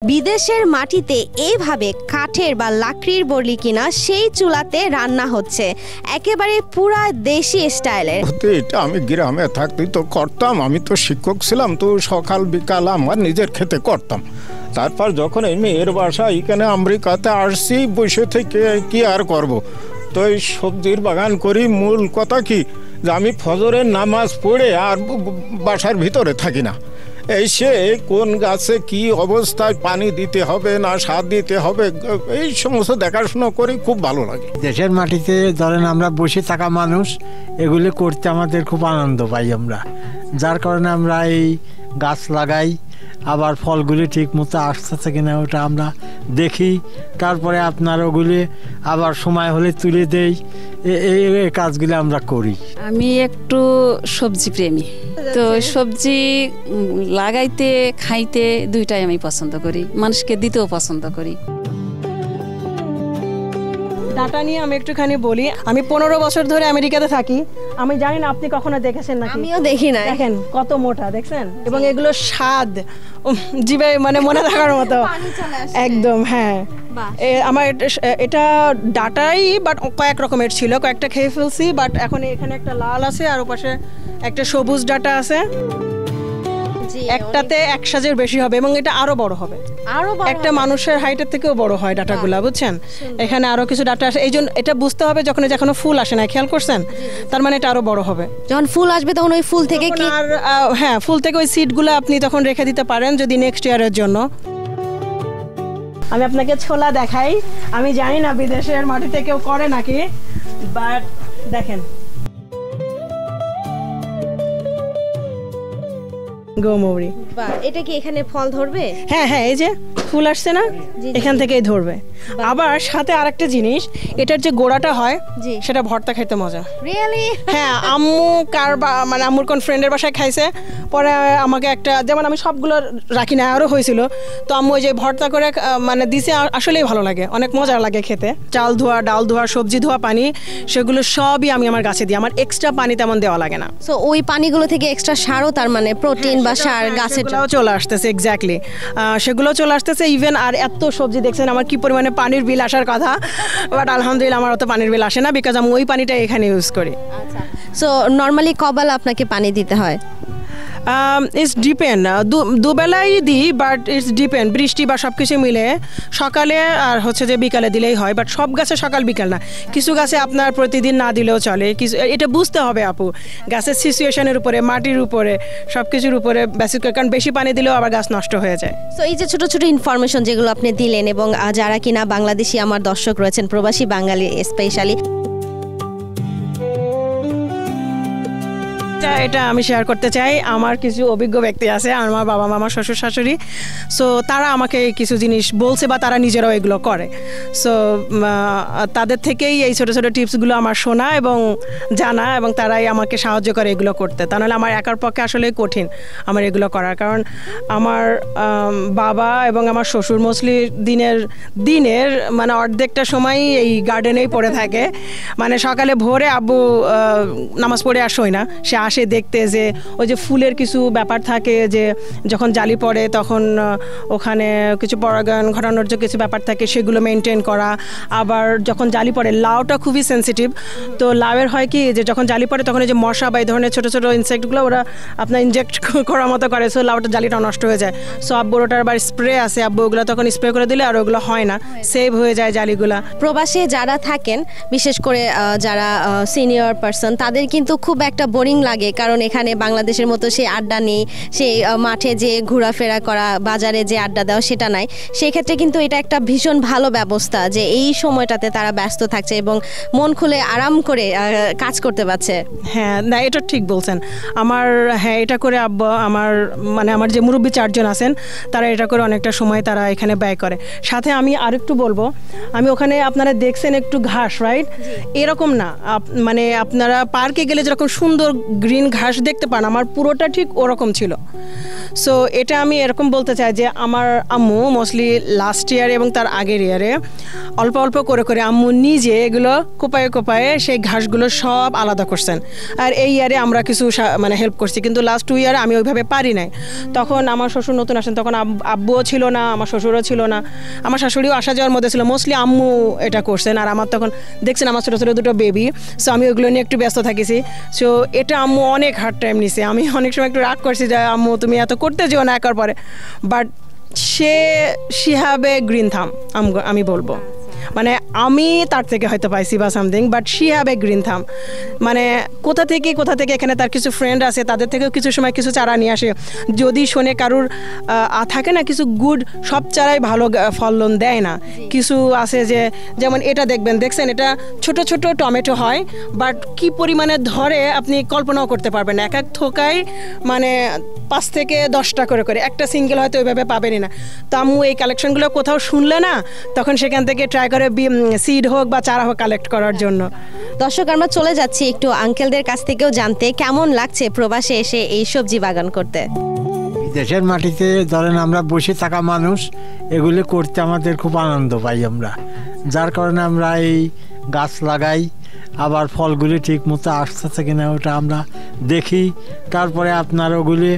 বিদেশের মাটিতে এইভাবে কাঠের বা লাকড়ির বলি কিনা সেই চুলাতে রান্না হচ্ছে, একেবারে পুরা দেশি স্টাইলের। এটা আমি গ্রামে থাকতে তো করতাম, আমি তো শিক্ষক ছিলাম, তো সকাল বিকাল আমার নিজের খেতে করতাম। তারপর যখন এই মেয়ের বাসা এখানে আমেরিকাতে আসছি, বসে থেকে কি আর করব। তো এই সবজির বাগান করি। মূল কথা কি যে আমি ফজরের নামাজ পড়ে আর বাসার ভিতরে থাকি না, এসে কোন গাছে কি অবস্থায় পানি দিতে হবে না সার দিতে হবে এই সমস্ত দেখাশোনা করি, খুব ভালো লাগে। দেশের মাটিতে ধরেন আমরা বসে থাকা মানুষ, এগুলি করতে আমাদের খুব আনন্দ পাই আমরা, যার কারণে আমরা এই গাছ লাগাই। আবার ফলগুলি ঠিক মতো আসতেছে কিনা ওটা আমরা দেখি, তারপরে আপনার ওগুলি আবার সময় হলে তুলে দেই। এই কাজগুলি আমরা করি। আমি একটু সবজি প্রেমী, তো সবজি লাগাইতে খাইতে দুইটাই আমি পছন্দ করি, মানুষকে দিতেও পছন্দ করি। ডাটা নিয়ে আমি একটুখানি বলি। আমি 15 বছর ধরে আমেরিকাতে থাকি। আমি জানি না আপনি কখনো দেখেছেন নাকি? আমিও দেখি না। দেখেন কত মোটা, দেখছেন? এবং এগুলো স্বাদ জিভে মানে মনে থাকার মতো একদম। হ্যাঁ, আমার এটা ডাটাই, বাট কয়েক রকমের ছিল, কয়েকটা খেয়ে ফেলছি। বাট এখন এখানে একটা লাল আছে আর ওপাশে একটা সবুজ ডাটা আছে। একটাতে 1 সাজের বেশি হবে এবং এটা আরো বড় হবে, একটা মানুষের হাইটের থেকেও বড় হয় ডাটাগুলা, বুঝছেন? এখানে আরো কিছু ডাটা আসে, এই জন্য এটা বুঝতে হবে যখন এখনো ফুল আসে না, খেয়াল করছেন? তার মানে এটা আরো বড় হবে। যখন ফুল আসবে তখন ওই ফুল থেকে কি? আর হ্যাঁ, ফুল থেকে ওই সিডগুলো আপনি তখন রেখে দিতে পারেন যদি নেক্সট ইয়ারের জন্য। আমি আপনাকে ছোলা দেখাই। আমি জানি না বিদেশের মাটিতে কেউ করে নাকি, বাট দেখেন গোমৌরি। এটা কি এখানে ফল ধরবে? হ্যাঁ হ্যাঁ, এই যে ফুল আসছে না, এখান থেকেই ধরবে। আবার সাথে আরেকটা জিনিস, এটার যে গোড়াটা হয় সেটা ভর্তা খেতে মজা। রিয়েলি? হ্যাঁ, আম্মু মানে আম্মুর কোন ফ্রেন্ডের বাসায় খাইছে, পরে আমাকে একটা, যেমন আমি সবগুলো রাখি না, আরও হয়েছিল, তো আম্মু ওই যে ভর্তা করে মানে দিছে, আসলেই ভালো লাগে, অনেক মজা লাগে খেতে। চাল ধোয়া, ডাল ধোয়া, সবজি ধোয়া পানি, সেগুলো সবই আমি আমার গাছে দিই, আমার এক্সট্রা পানি তেমন দেওয়া লাগে না। সো ওই পানিগুলো থেকে এক্সট্রা সারও, তার মানে প্রোটিন বা সার গাছের চলে আসতেছে। এক্স্যাক্টলি, সেগুলো চলে আসতেছে। ইভেন আর এত সবজি দেখছেন, আমার কি পরিমাণে পানির বিল আসার কথা, বাট আলহামদুলিল্লাহ আমার অত পানির বিল আসে না, বিকজ আমি ওই পানিটা এখানে ইউজ করি। আচ্ছা, সো নর্মালি কবেলা আপনাকে পানি দিতে হয়? ইটস ডিপেন্ড, দুবেলাই দিই, বাট ইটস ডিপেন্ড, বৃষ্টি বা সব কিছু মিলে সকালে আর হচ্ছে যে বিকালে দিলেই হয়। বাট সব গাছে সকাল বিকাল না, কিছু গাছে আপনার প্রতিদিন না দিলেও চলে। কিছু এটা বুঝতে হবে আপু, গাছের সিচুয়েশনের উপরে, মাটির উপরে, সব কিছুর উপরে বেসিক, কারণ বেশি পানি দিলেও আবার গাছ নষ্ট হয়ে যায়। সো এই যে ছোট ছোট ইনফরমেশন যেগুলো আপনি দিলেন, এবং যারা কিনা বাংলাদেশি আমার দর্শক রয়েছেন, প্রবাসী বাঙালি স্পেশালি, এটা আমি শেয়ার করতে চাই। আমার কিছু অভিজ্ঞ ব্যক্তি আছে, আমার বাবা মামা, শ্বশুর শাশুড়ি, সো তারা আমাকে কিছু জিনিস বলছে বা তারা নিজেরাও এগুলো করে। সো তাদের থেকেই এই ছোটো ছোটো টিপসগুলো আমার শোনা এবং জানা, এবং তারাই আমাকে সাহায্য করে এগুলো করতে। তা নাহলে আমার একার পক্ষে আসলে কঠিন আমার এগুলো করার, কারণ আমার বাবা এবং আমার শ্বশুর মোস্টলি দিনের মানে অর্ধেকটা সময়ই এই গার্ডেনেই পড়ে থাকে। মানে সকালে ভোরে আব্বু নামাজ পড়ে আসোই না, সে আসে দেখতে যে ওই যে ফুলের কিছু ব্যাপার থাকে, যে যখন জালি পড়ে তখন ওখানে কিছু পরাগায়ন ঘটানোর যে কিছু ব্যাপার থাকে, সেগুলো মেনটেন করা। আবার যখন জালি পড়ে, লাউটা খুবই সেন্সিটিভ, তো লাউয়ের হয় কি যে যখন জালি পড়ে তখন এই যে মশা বা এই ধরনের ছোটো ছোটো ইনসেক্টগুলো ওরা আপনার ইনজেক্ট করার মতো করে, সো লাউটা জালিটা নষ্ট হয়ে যায়। সো আব্বুর ওটার আবার স্প্রে আছে, আব্বু ওগুলো তখন স্প্রে করে দিলে আর ওগুলো হয় না, সেভ হয়ে যায় জালিগুলা। প্রবাসে যারা থাকেন, বিশেষ করে যারা সিনিয়র পারসন, তাদের কিন্তু খুব একটা বোরিং লাগে, কারণ এখানে বাংলাদেশের মতো সেই আড্ডা নেই, সেই মাঠে যে ঘোরাফেরা করা, বাজারে যে আড্ডা দেওয়া, সেটা নাই। সেক্ষেত্রে কিন্তু এটা একটা ভীষণ ভালো ব্যবস্থা যে এই সময়টাতে তারা ব্যস্ত থাকছে এবং মন খুলে আরাম করে কাজ করতে পারছে। হ্যাঁ, না, এটা ঠিক বলছেন। হ্যাঁ, এটা করে আব্বা আমার যে মুরব্বী 4 জন আছেন, তারা এটা করে অনেকটা সময় তারা এখানে ব্যয় করে। সাথে আমি আরেকটু বলবো, আমি ওখানে আপনারা দেখছেন একটু ঘাস, রাইট? এরকম না, মানে আপনারা পার্কে গেলে যেরকম সুন্দর গ্রিন ঘাস দেখতে পান, আমার পুরোটা ঠিক ওরকম ছিল। সো এটা আমি এরকম বলতে চাই যে আমার আম্মু মোস্টলি লাস্ট ইয়ার এবং তার আগের ইয়ারে অল্প অল্প করে করে আম্মু নিজে এগুলো কোপায়ে কোপায়ে সেই ঘাসগুলো সব আলাদা করছেন। আর এই ইয়ারে আমরা কিছু মানে হেল্প করছি, কিন্তু লাস্ট 2 ইয়ারে আমি ওইভাবে পারি নাই। তখন আমার শ্বশুর নতুন আসেন, তখন আব্বুও ছিল না, আমার শ্বশুরও ছিল না, আমার শাশুড়িও আসা যাওয়ার মধ্যে ছিল। মোস্টলি আম্মু এটা করছেন, আর আমার তখন দেখছেন আমার ছোটো ছোটো 2 বেবি, সো আমি ওইগুলো নিয়ে একটু ব্যস্ত থাকিছি। সো এটা আম্মু অনেক হার্ড টাইম নিছে। আমি অনেক সময় একটু রাগ করছি যে আম্মু তুমি এত করতে যেও না একার পরে, but she have a green থাম, আমি বলবো। মানে আমি তার থেকে হয়তো পাইছি বা something, but she have a green থাম। মানে কোথা থেকে এখানে তার কিছু ফ্রেন্ড আছে, তাদের থেকেও কিছু সময় কিছু চারা নিয়ে আসে। যদি শোনে কারুর থাকে না কিছু গুড, সব চারাই ভালো ফলন দেয় না। কিছু আছে যে যেমন এটা দেখছেন এটা ছোট ছোট টমেটো হয়, বাট কি পরিমাণে ধরে আপনি কল্পনাও করতে পারবেন না। এক এক থোকায় মানে 5 থেকে 10টা করে, একটা সিঙ্গেল হয়তো ওইভাবে পাবেনই না। তো আম্মু এই কালেকশনগুলো কোথাও শুনলে না, তখন সেখান থেকে ট্রাই করে সিড হোক বা চারা হোক কালেক্ট করার জন্য। দর্শক, আমরা চলে যাচ্ছি একটু আঙ্কেলদের কাছ থেকেও জানতে কেমন লাগছে প্রবাসে এসে এই সবজি বাগান করতে। দেশের মাটিতে ধরেন আমরা বসে থাকা মানুষ, এগুলি করতে আমাদের খুব আনন্দ পাই আমরা, যার কারণে আমরা এই গাছ লাগাই। আবার ফলগুলি ঠিক মতো আসতেছে কিনা ওটা আমরা দেখি, তারপরে আপনার ওগুলি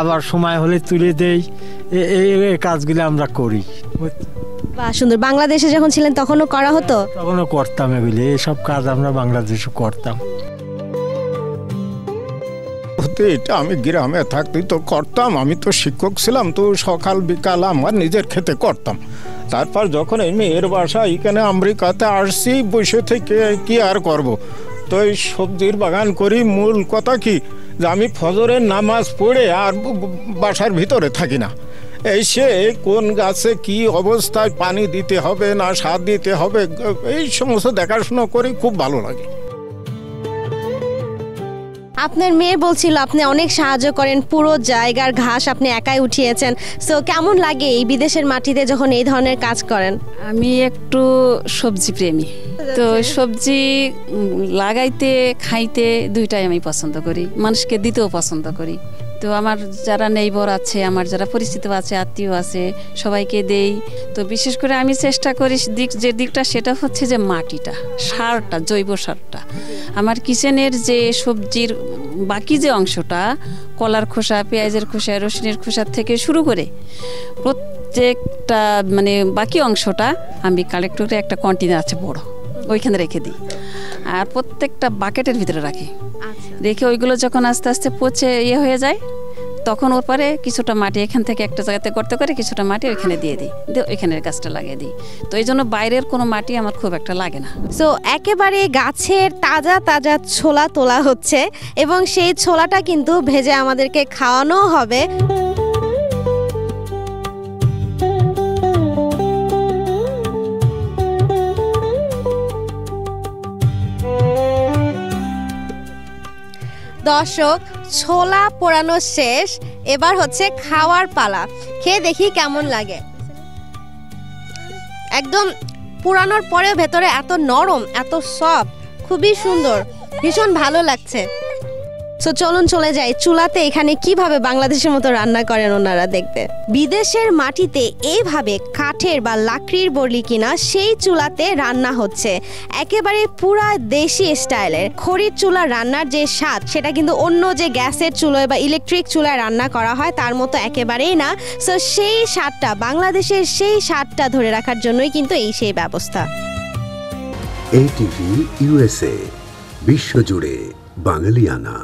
আবার সময় হলে তুলে দেই। এই কাজগুলি আমরা করি। বাহ, সুন্দর। বাংলাদেশে যখন ছিলেন তখনও করা হতো? তখনও করতাম এগুলি, এইসব কাজ আমরা বাংলাদেশে করতাম। এটা আমি গ্রামে থাকতেই তো করতাম। আমি তো শিক্ষক ছিলাম, তো সকাল বিকাল আমার নিজের খেতে করতাম। তারপর যখন এই মেয়ের বাসা এখানে আমেরিকাতে আসছি, বসে থেকে কি আর করব। তো এই সবজির বাগান করি। মূল কথা কি যে আমি ফজরের নামাজ পড়ে আর বাসার ভিতরে থাকি না। এসে কোন গাছে কি অবস্থায় পানি দিতে হবে না সার দিতে হবে এই সমস্ত দেখাশোনা করি, খুব ভালো লাগে। আপনার মেয়ে বলছিল আপনি অনেক সাহায্য করেন, পুরো জায়গার ঘাস আপনি একাই উঠিয়েছেন। সো কেমন লাগে এই বিদেশের মাটিতে যখন এই ধরনের কাজ করেন? আমি একটু সবজি প্রেমী, তো সবজি লাগাইতে খাইতে দুইটাই আমি পছন্দ করি, মানুষকে দিতেও পছন্দ করি। তো আমার যারা নেইবর আছে, আমার যারা পরিচিত আছে, আত্মীয় আছে, সবাইকে দেই। তো বিশেষ করে আমি চেষ্টা করি যে দিকটা সেটা হচ্ছে যে মাটিটা, সারটা, জৈব সারটা। আমার কিচেনের যে সবজির বাকি যে অংশটা, কলার খোসা, পেঁয়াজের খোসা, রসুনের খোসা থেকে শুরু করে প্রত্যেকটা মানে বাকি অংশটা আমি কালেক্ট করে একটা কন্টেনার আছে বড়, ওইখানে রেখে দিই। আর প্রত্যেকটা বাকেটের ভিতরে রাখি, রেখে ওইগুলো যখন আস্তে আস্তে পচে হয়ে যায়, তখন ওর পরে কিছুটা মাটি এখান থেকে একটা জায়গাতে গর্ত করে কিছুটা মাটি ওইখানে দিয়ে দিই, ওইখানের গাছটা লাগিয়ে দিই। তো এই জন্য বাইরের কোনো মাটি আমার খুব একটা লাগে না। সো একেবারে গাছের তাজা তাজা ছোলা তোলা হচ্ছে, এবং সেই ছোলাটা কিন্তু ভেজে আমাদেরকে খাওয়ানো হবে। দর্শক, ছোলা পোড়ানো শেষ, এবার হচ্ছে খাওয়ার পালা। খেয়ে দেখি কেমন লাগে। একদম পোড়ানোর পরেও ভেতরে এত নরম, এত সফট, খুবই সুন্দর, ভীষণ ভালো লাগছে। সো চলুন চলে যাই চুলাতে এখানে কিভাবে বাংলাদেশের মতো রান্না করেন ওনারা দেখতে। বিদেশের মাটিতে এইভাবে কাঠের বা লাকড়ির বলি কিনা সেই চুলাতে রান্না হচ্ছে, একেবারে পুরা দেশি স্টাইলের। খড়ির চুলা রান্নার যে স্বাদ সেটা কিন্তু অন্য যে গ্যাসের চুলায় বা ইলেকট্রিক চুলায় রান্না করা হয় তার মতো একেবারেই না। সো সেই স্বাদটা, বাংলাদেশের সেই স্বাদটা ধরে রাখার জন্যই কিন্তু সেই ব্যবস্থা। ATV USA, বিশ্বজুড়ে বাঙালিয়ানা।